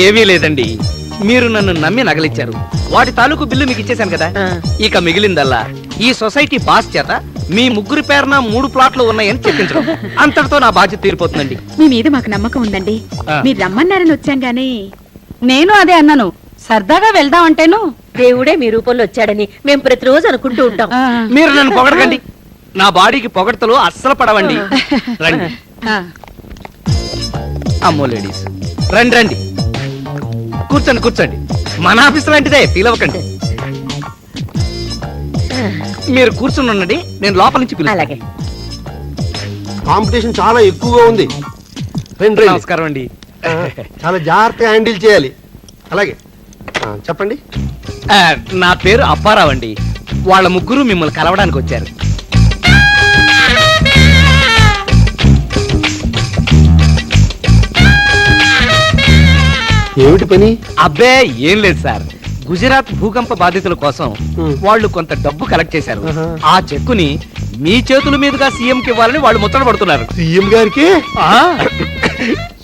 ఏమీ లేదండి, మీరు నన్ను నమ్మి నగలిచ్చారు. వాటి తాలూకు బిల్లు మీకు ఇచ్చేశాను కదా. ఇక మిగిలిందల్లా ఈ సొసైటీ బాస్ చేత మీ ముగ్గురి పేరున 3 ప్లాట్లు ఉన్నాయని చెప్పించడం. అంతటితో నా బాధ్యత తీరిపోతుందండి. మీ మీద మాకు నమ్మకం ఉందండి. మీరు రమ్మన్నారని వచ్చాం గానీ. నేను అదే అన్నాను, సరదాగా వెళ్దాం అంటేను దేవుడే మీ రూపంలో వచ్చాడని మేము ప్రతిరోజు అనుకుంటూ ఉంటాం. మీరు నన్ను పొగడకండి, నా బాడీకి పొగడతలు అస్సలు పడవండి. రండి. అమ్మో లేడీస్, రండి రండి, కూర్చోండి కూర్చోండి. మన ఆఫీస్ లాంటిదే, ఫీల్ అవ్వకండి. మీరు కూర్చుని ఉండండి, నేను లోపల నుంచి పిలుస్తాను. అలాగే. కాంపిటీషన్ చాలా ఎక్కువగా ఉంది. రండి. నమస్కారం అండి. చాలా జాగ్రత్తగా హ్యాండిల్ చేయాలి. అలాగే చెప్పండి. నా పేరు అప్పారావు అండి. వాళ్ళ ముగ్గురు మిమ్మల్ని కలవడానికి వచ్చారు. ఏమిటి పని? అబ్బే ఏం లేదు సార్, గుజరాత్ భూకంప బాధితుల కోసం వాళ్ళు కొంత డబ్బు కలెక్ట్ చేశారు. ఆ చెక్కుని మీ చేతుల మీదుగా సీఎం కి ఇవ్వాలని వాళ్ళు ముచ్చట పడుతున్నారు. సీఎం గారికి?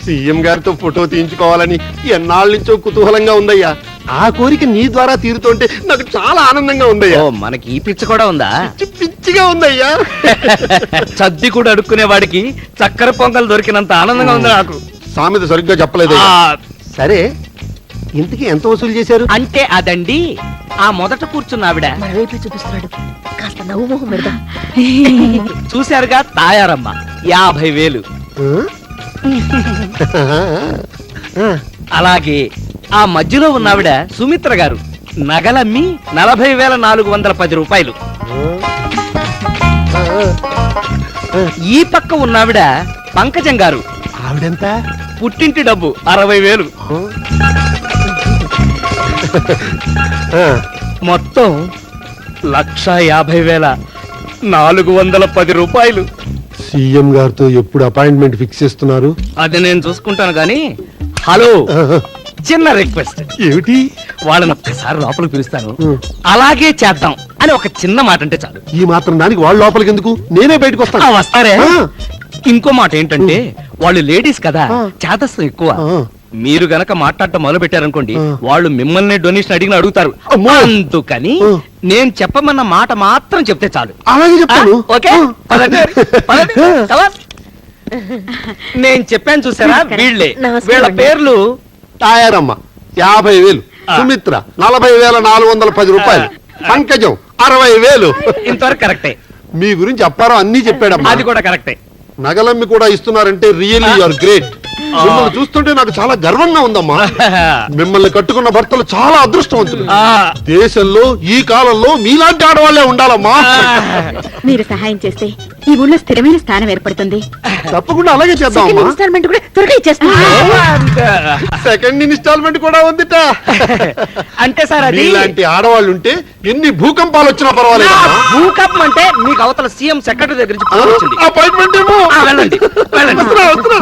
సీఎం గారితో ఫోటో తీయించుకోవాలని ఎన్నాళ్ళ నుంచో కుతూహలంగా ఉందయ్యా. ఆ కోరిక నీ ద్వారా తీరుతుంటే నాకు చాలా ఆనందంగా ఉందయ్యా. ఓ, మనకి ఈ పిచ్చ కూడా ఉందా? పిచ్చిగా ఉందయ్యా. చద్ది కూడా అడుక్కునే వాడికి చక్కెర పొంగల్ దొరికినంత ఆనందంగా ఉంది నాకు. సామెత సరిగ్గా చెప్పలేదు. సరే, ఇంతకీ ఎంత వసూలు చేశారు? అంటే అదండి, ఆ మొదట కూర్చున్న ఆవిడ మన వైపు చూపిస్తున్నాడు, కాస్త నవ్వు మొహం పెడదాం. చూశారుగా, తాయారమ్మ 50,000. అలాగే ఆ మధ్యలో ఉన్న ఆవిడ సుమిత్ర గారు నగలమ్మి 40,410 రూపాయలు. ఈ పక్క ఉన్నావిడ పంకజం గారు. ఆవిడెంత? పుట్టింటి డబ్బు 60,000. మొత్తం 1,50,410 రూపాయలు. సీఎం గారితో ఎప్పుడు అపాయింట్మెంట్ ఫిక్స్ చేస్తున్నారు? అది నేను చూసుకుంటాను గాని, హలో, చిన్న రిక్వెస్ట్. ఏమిటి? వాళ్ళని ఒక్కసారి లోపలికి పిలుస్తాను, అలాగే చేద్దాం అని ఒక చిన్న మాట అంటే చాలు. ఈ మాత్రం దానికి వాళ్ళు లోపలికి ఎందుకు? నేనే బయటకు వస్తాను. వస్తారే. ఇంకో మాట ఏంటంటే, వాళ్ళు లేడీస్ కదా, చేతస్థం ఎక్కువ. మీరు గనక మాట్లాడటం మొదలు పెట్టారనుకోండి, వాళ్ళు మిమ్మల్ని డొనేషన్ అడిగిన అడుగుతారు. అందుకని నేను చెప్పమన్న మాట మాత్రం చెప్తే చాలు. అలాగే చెప్తాను. ఓకే, పదండి, పదండి. నేను చెప్పాను చూసారా, వీళ్ళే. వీళ్ళ పేర్లు తాయారమ్మ 50,000, సుమిత్ర 40,410 రూపాయలు, పంకజం 60,000. ఇంతవరకు కరెక్టే. మీ గురించి అప్పారావు అన్ని చెప్పాడమ్మా. అది కూడా కరెక్టే. నగలమ్మి కూడా ఇస్తున్నారంటే రియల్లీ యు ఆర్ గ్రేట్. మిమ్మల్ని చూస్తుంటే నాకు చాలా గర్వంగా ఉందమ్మా. మిమ్మల్ని కట్టుకున్న భర్తలు చాలా అదృష్టవంతులు. దేశంలో ఈ కాలంలో మీలాంటి ఆడవాళ్లే ఉండాలమ్మా. మీరు సహాయం చేస్తే ఈ ఊళ్ళో స్థిరమైన స్థానం ఏర్పడుతుంది. తప్పకుండా అలాగే చేద్దామమ్మా. ఇన్స్టాల్మెంట్ కూడా త్వరగా ఇచ్చేస్తాం. సెకండ్ ఇన్స్టాల్మెంట్ కూడా ఉందిట. అంటే సార్, అది ఇలాంటి ఆడవాళ్ళు ఉంటే ఎన్ని భూకంపాలు వచ్చినా పర్వాలేదు. భూకంపం అంటే మీకు అవతల సీఎం సెక్రటరీ దగ్గర నుంచి ఫోన్ వచ్చింది. అపాయింట్మెంట్ ఏమో. వెళ్ళండి, వెళ్ళండి.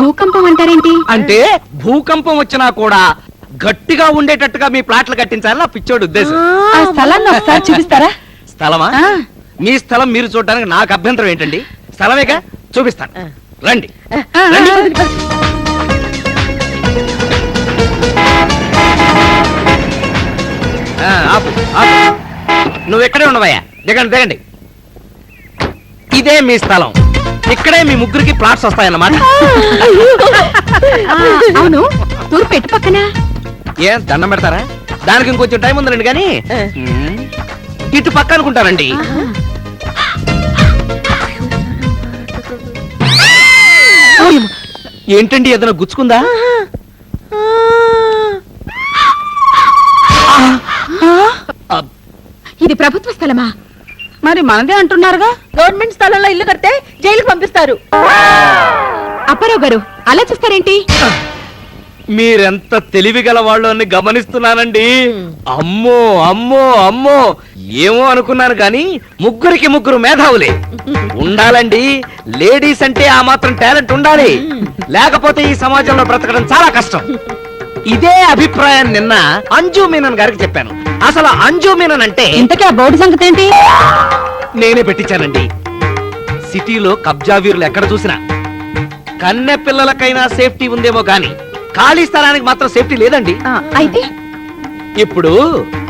భూకంపం అంటారేంటి? అంటే భూకంపం వచ్చినా కూడా గట్టిగా ఉండేటట్టుగా మీ ప్లాట్లు కట్టించాలని నా పిచ్చోడు ఉద్దేశం. ఆ స్థలాన్ని ఒకసారి చూపిస్తారా? స్థలమా? మీ స్థలం మీరు చూడడానికి నాకు అభ్యంతరం ఏంటండి? స్థలమేగా, చూపిస్తాను. రండి, రండి. ఆపు, ఆపు. నువ్వు ఎక్కడే ఉండవయ్యా, దిగండి దిగండి. ఇదే మీ స్థలం, ఇక్కడే మీ ముగ్గురికి ప్లాట్స్ వస్తాయన్నమాట. అవును, తూర్పు ఎటు పక్కన? ఏం దండం పెడతారా? దానికి ఇంకొంచెం టైం ఉందండి, కానీ ఇటు పక్క అనుకుంటానండి. ఏంటండి, ఏదైనా గుచ్చుకుందా? ఇది ప్రభుత్వ స్థలమా? మరి మనదే అంటున్నారుగా. గవర్నమెంట్ స్థలంలో ఇల్లు కడితే జైలుకి పంపిస్తారు. అప్పారావు గారు అలా చూస్తారేంటి? మీరెంత తెలివిగల వాళ్ళు అని గమనిస్తున్నానండి. అమ్మో అమ్మో అమ్మో, ఏమో అనుకున్నాను కానీ ముగ్గురికి ముగ్గురు మేధావులే ఉండాలండి. లేడీస్ అంటే ఆ మాత్రం టాలెంట్ ఉండాలి, లేకపోతే ఈ సమాజంలో బ్రతకడం చాలా కష్టం. ఇదే అభిప్రాయం నిన్న అంజు మీనన్ గారికి చెప్పాను. అసలు అంజు మీనన్ అంటే ఇంతకీ ఆ బోర్డు సంగతి ఏంటి? నేనే పెట్టించానండి. సిటీలో కబ్జా వీరులు ఎక్కడ చూసినా కన్నె పిల్లలకైనా సేఫ్టీ ఉందేమో గాని ఖాళీ స్థలానికి మాత్రం సేఫ్టీ లేదండి. అయితే ఇప్పుడు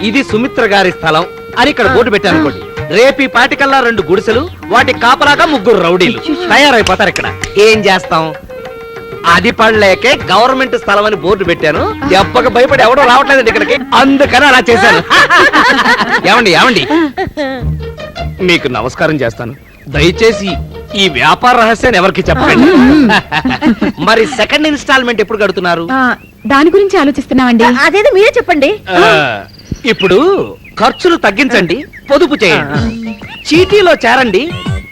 ఇది సుమిత్ర గారి స్థలం అని ఇక్కడ బోర్డు పెట్టాను అనుకోండి. రేపు ఈ పాటికల్లా 2 గుడిసెలు, వాటి కాపలాగా 3 రౌడీలు తయారైపోతారు. ఇక్కడ ఏం చేస్తాం? అది పడలేకే గవర్నమెంట్ స్థలం అని బోర్డు పెట్టాను. దెబ్బకు భయపడి ఎవడో రావట్లేదండి ఇక్కడికి, అందుకని అలా చేశాను. ఏమండి ఏమండి, మీకు నమస్కారం చేస్తాను. దయచేసి ఈ వ్యాపార రహస్యాన్ని ఎవరికి చెప్పండి. మరి సెకండ్ ఇన్స్టాల్మెంట్ ఎప్పుడు కడుతున్నారు? దాని గురించి ఆలోచిస్తున్నామండి. అదేదో మీరే చెప్పండి. ఇప్పుడు ఖర్చులు తగ్గించండి, పొదుపు చేయండి, చీటీలో చేరండి,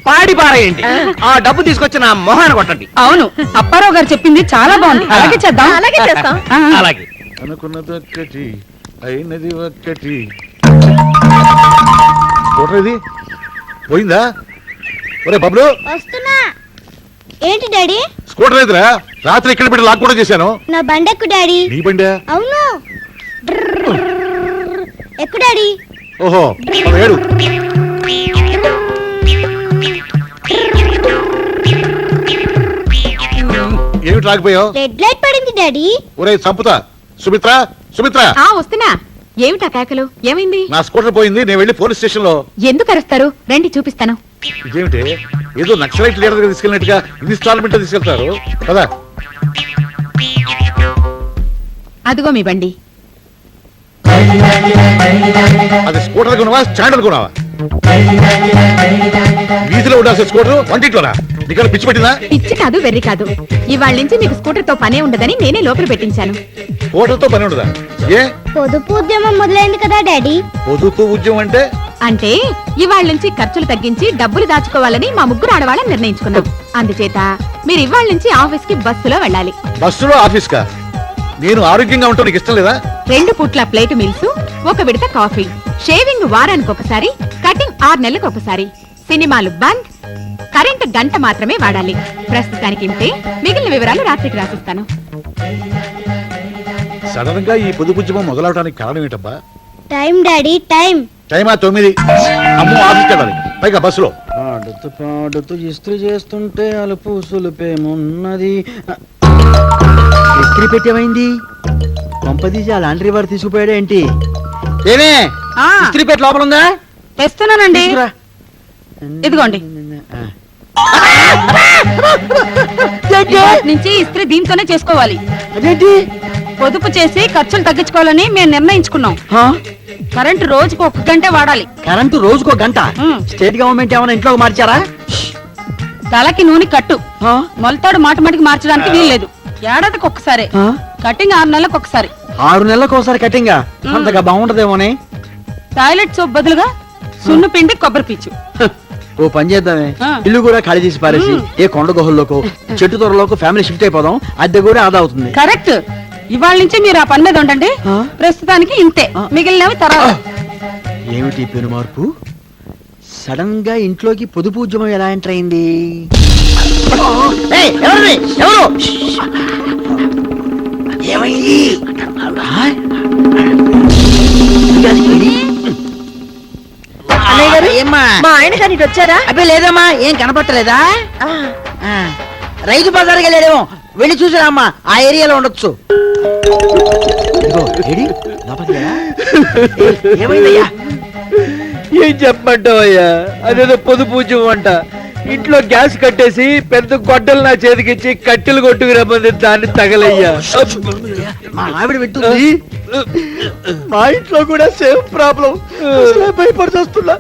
పాడి పారేయండి, ఆ డబ్బు తీసుకొచ్చి నా మొహాన కొట్టండి. అవును, అప్పారావు గారు చెప్పింది చాలా బాగుంది. అలాగే చేద్దాం. అలాగే చేస్తాం. అలాగే. అనుకున్నది ఒక్కటి అయినది ఒక్కటి. ఇది పోయిందా? ఒరే బబ్లు, వస్తున్నా. ఏంటి డాడీ? స్కూటర్ ఎదురా రాత్రి ఇక్కడ పెట్టి లాక్ కూడా చేశాను. నా బండెక్కు డాడీ. నీ బండి? అవును. ఎక్కు డాడీ. ఓహో, ఏడు. ఏమిటి రాకపోయావు? రెడ్ లైట్ పడింది డాడీ. ఒరే చంపుతా. సుమిత్ర, సుమిత్ర, వస్తున్నా. ఏమిటా కేకలు? ఏమైంది? నా స్కూటర్ పోయింది, నేను వెళ్ళి పోలీస్ స్టేషన్ లో. ఎందుకు అరుస్తారు? రండి చూపిస్తాను. ఇదేమిటి ఏదో నక్సలైట్ లీడర్ దగ్గర తీసుకెళ్ళినట్టుగా ఇన్స్టాల్మెంట్ తీసుకెళ్తారు కదా? అదిగో మీ బండి. అది స్కూటర్ అనుకున్నావా, స్టాండ్ అనుకున్నావా? వీధిలో ఉండాల్సిన స్కూటర్ వంటింట్లోనా? నీకన్నా పిచ్చి పట్టిందా? పిచ్చి కాదు, వెర్రి కాదు. ఇవాళ నుంచి మీకు స్కూటర్ తో పనే ఉండదని నేనే లోపల పెట్టించాను. స్కూటర్తో పని ఉండదా? ఏ పొదుపు ఉద్యమం మొదలైంది కదా డాడీ. పొదుపు ఉద్యమం అంటే? అంటే ఇవాళ నుంచి ఖర్చులు తగ్గించి డబ్బులు దాచుకోవాలని మా 3 ఆడవాళ్ళని నిర్ణయించుకున్నాం. అందుచేత మీరు ఇవాళ నుంచి ఆఫీస్ కి బస్సులో వెళ్ళాలి. బస్సులో ఆఫీస్ కా? నేను ఆరోగ్యంగా ఉంటాను, నీకు ఇష్టం లేదా? 2 పూట్ల ప్లేట్ మీల్స్, 1 విడత కాఫీ, షేవింగ్ వారానికి ఒకసారి, కటింగ్ 6 నెలలకు ఒకసారి, సినిమాలు బంద్, కరెంట్ గంట మాత్రమే వాడాలి. ప్రస్తుతానికి ఇంతే, మిగిలిన వివరాలు రాత్రికి రాసిస్తాను. సడన్ గా ఈ పొదుపు ఉద్యమం మొదలవడానికి కారణం ఏంటబ్బా? Time daddy, time. టైమా 9. అమ్మో, ఆఫీస్కి వెళ్ళాలి, పైగా బస్సులో. పాడుతూ పాడుతూ ఇస్త్రీ చేస్తుంటే అలుపు సులుపేమున్నది. ఇస్త్రీ పెట్టేమైంది? పంపదీసి ఆ లాండ్రీ వారు తీసుకుపోయాడు ఏంటి? ఏమే ఆ, ఇస్త్రీ పెట్టి లోపల ఉందా? తెస్తున్నానండి. తీసుకురా. ఇదిగోండి. ఆ. ఇవాటి నుంచి ఇస్త్రీ దీంతోనే చేసుకోవాలి. అదేంటి? పొదుపు చేసి ఖర్చులు తగ్గించుకోవాలని మేము నిర్ణయించుకున్నాం. హా? కరెంటు రోజుకు 1 గంటే వాడాలి. కరెంటు రోజుకో గంట? ఉమ్. స్టేట్ గవర్నమెంట్ ఏమైనా ఇంట్లోకి మార్చారా? తలకి నూనె కట్టు, హా? మొలతాడు మాటికి మార్చడానికి వీల్లేదు. ఏడాదికి ఒక్కసారి, హా? కటింగ్ 6 నెలలకు ఒకసారి. 6 నెలలకు ఒకసారి కటింగా? అంతగా బాగుంటదేమోనే. టాయిలెట్ సోప్ బదులుగా సున్ను పిండి, కొబ్బరి పీచు. ఓ పని చేద్దామే, ఆ. ఇల్లు కూడా ఖాళీ చేసి పారేసి ఏ కొండ గుహల్లోకో చెట్టు తొరలోకి ఫ్యామిలీ షిఫ్ట్ అయిపోదాం. అద్దె కూడా ఆదా అవుతుంది. కరెక్ట్. ఇవాళ నుంచి మీరు ఆ పని మీద ఉండండి. ఆ? ప్రస్తుతానికి ఇంతే, మిగిలినవి తర్వాత. ఏమిటి పెను మార్పు? సడన్ గా ఇంట్లోకి పొదుపు ఉద్యమం ఎలా ఎంటర్ అయింది? ఏమైంది? ఏమ్మా? మా ఆయన కానీ ఇటు వచ్చారా? అబ్బే లేదమ్మా, ఏం కనపట్టలేదా? ఆ, రైతు బజార్కి వెళ్ళాడేమో, వెళ్ళి చూసారమ్మా, ఆ ఏరియాలో ఉండొచ్చు. ఇదిగో, ఏడి? లోపలికి వెళ్ళా? ఏమైందయ్యా? ఏం చెప్పమంటావయ్యా, అదేదో పొదుపు ఉద్యమం అంట. ఇంట్లో గ్యాస్ కట్టేసి పెద్ద గొడ్డలు నా చేతికిచ్చి కట్టెలు కొట్టుకు రమ్మంది, దాన్ని తగలయ్యా. మా ఆవిడ వింటుంది. మా ఇంట్లో కూడా సేమ్ ప్రాబ్లం. భయపడుతున్నా.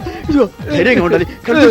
ధైర్యంగా ఉండాలి. కళ్ళు